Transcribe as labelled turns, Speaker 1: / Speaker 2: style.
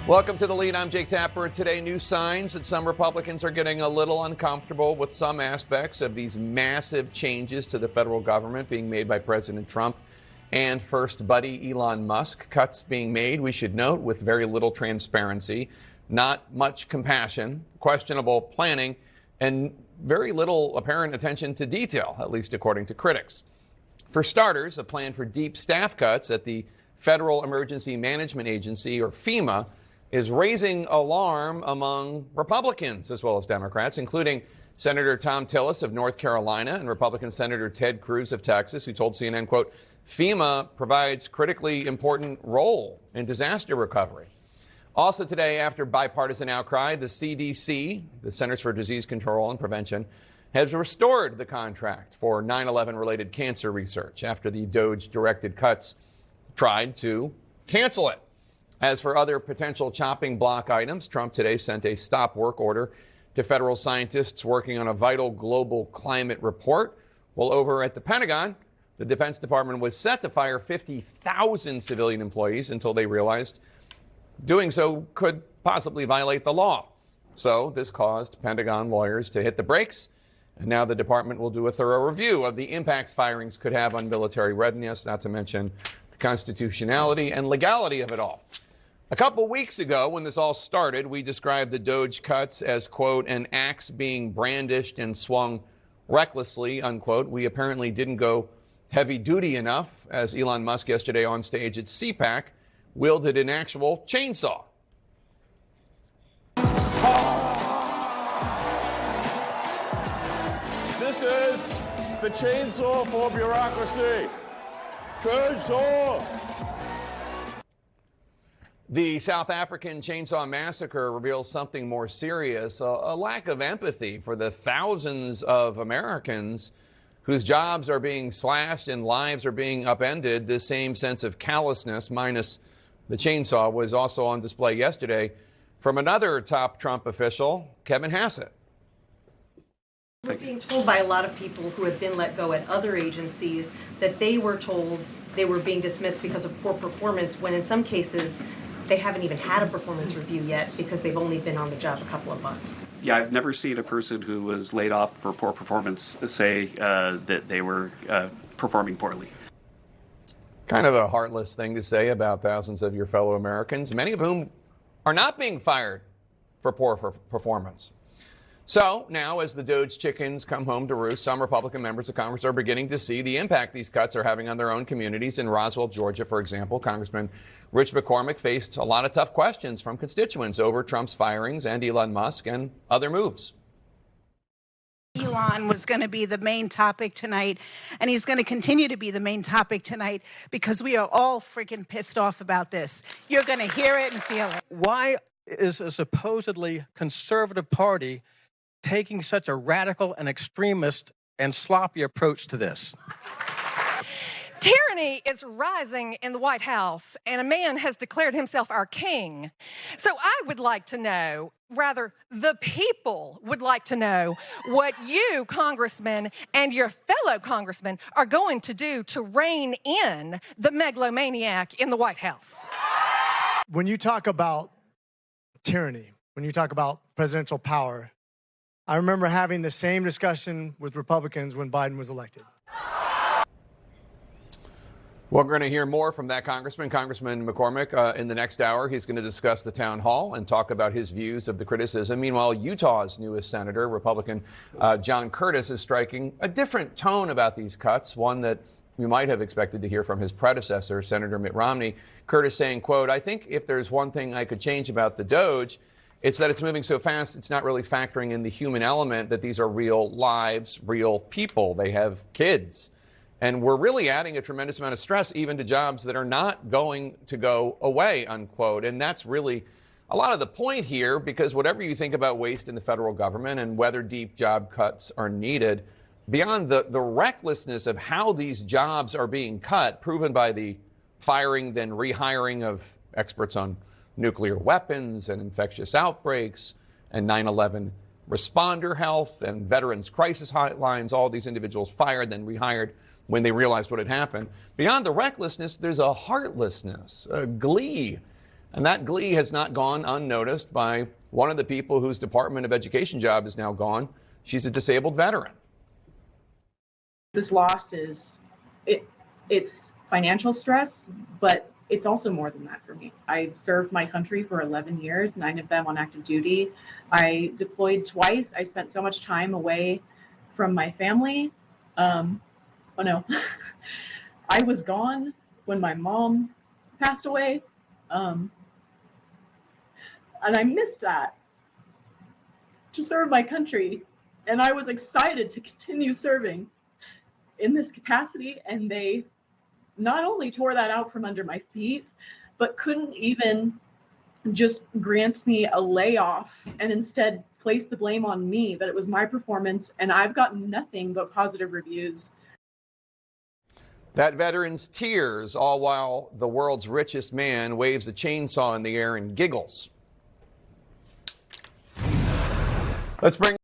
Speaker 1: Welcome to The Lead. I'm Jake Tapper. Today, new signs that some Republicans are getting a little uncomfortable with some aspects of these massive changes to the federal government being made by President Trump and First Buddy Elon Musk. Cuts being made, we should note, with very little transparency, not much compassion, questionable planning, and very little apparent attention to detail, at least according to critics. For starters, a plan for deep staff cuts at the Federal Emergency Management Agency, or FEMA, is raising alarm among Republicans as well as Democrats, including Senator Thom Tillis of North Carolina and Republican Senator Ted Cruz of Texas, who told CNN, quote, FEMA provides critically important role in disaster recovery. Also today, after bipartisan outcry, the CDC, the Centers for Disease Control and Prevention, has restored the contract for 9/11 related cancer research after the DOJ-directed cuts tried to cancel it. As for other potential chopping block items, Trump today sent a stop work order to federal scientists working on a vital global climate report. While over at the Pentagon, the Defense Department was set to fire 50,000 civilian employees until they realized doing so could possibly violate the law. So this caused Pentagon lawyers to hit the brakes, and now the department will do a thorough review of the impacts firings could have on military readiness, not to mention the constitutionality and legality of it all. A couple weeks ago, when this all started, we described the DOJ cuts as, quote, an axe being brandished and swung recklessly, unquote. We apparently didn't go heavy duty enough, as Elon Musk yesterday on stage at CPAC wielded an actual chainsaw.
Speaker 2: This is the chainsaw for bureaucracy. Chainsaw!
Speaker 1: The South African chainsaw massacre reveals something more serious, a lack of empathy for the thousands of Americans whose jobs are being slashed and lives are being upended. This same sense of callousness, minus the chainsaw, was also on display yesterday from another top Trump official, Kevin Hassett.
Speaker 3: We're being told by a lot of people who have been let go at other agencies that they were told they were being dismissed because of poor performance, when in some cases they haven't even had a performance review yet because they've only been on the job a couple of months.
Speaker 4: Yeah, I've never seen a person who was laid off for poor performance say that they were performing poorly.
Speaker 1: Kind of a heartless thing to say about thousands of your fellow Americans, many of whom are not being fired for poor performance. So now, as the DOJ chickens come home to roost, some Republican members of Congress are beginning to see the impact these cuts are having on their own communities. In Roswell, Georgia, for example, Congressman Rich McCormick faced a lot of tough questions from constituents over Trump's firings and Elon Musk and other moves.
Speaker 5: Elon was going to be the main topic tonight, and he's going to continue to be the main topic tonight because we are all freaking pissed off about this. You're going to hear it and feel it.
Speaker 6: Why is a supposedly conservative party taking such a radical and extremist and sloppy approach to this?
Speaker 7: Tyranny is rising in the White House, and a man has declared himself our king. So I would like to know, rather, the people would like to know what you, congressmen, and your fellow congressmen are going to do to rein in the megalomaniac in the White House.
Speaker 8: When you talk about tyranny, when you talk about presidential power, I remember having the same discussion with Republicans when Biden was elected.
Speaker 1: Well, we're going to hear more from that Congressman McCormick, in the next hour. He's going to discuss the town hall and talk about his views of the criticism. Meanwhile, Utah's newest senator, Republican John Curtis, is striking a different tone about these cuts, one that we might have expected to hear from his predecessor, Senator Mitt Romney. Curtis saying, quote, I think if there's one thing I could change about the DOJ, it's that it's moving so fast, it's not really factoring in the human element, that these are real lives, real people. They have kids. And we're really adding a tremendous amount of stress even to jobs that are not going to go away, unquote. And that's really a lot of the point here, because whatever you think about waste in the federal government and whether deep job cuts are needed, beyond the recklessness of how these jobs are being cut, proven by the firing then rehiring of experts on nuclear weapons and infectious outbreaks and 9/11 responder health and veterans crisis hotlines, all these individuals fired, then rehired when they realized what had happened. Beyond the recklessness, there's a heartlessness, a glee And that glee has not gone unnoticed by one of the people whose Department of Education job is now gone. She's a disabled veteran.
Speaker 9: This loss it's financial stress, but it's also more than that for me. I served my country for 11 years, 9 of them on active duty. I deployed twice. I spent so much time away from my family. I was gone when my mom passed away. And I missed that, to serve my country. And I was excited to continue serving in this capacity. And they not only tore that out from under my feet, but couldn't even just grant me a layoff and instead place the blame on me, that it was my performance. And I've gotten nothing but positive reviews.
Speaker 1: That veteran's tears, all while the world's richest man waves a chainsaw in the air and giggles. Let's bring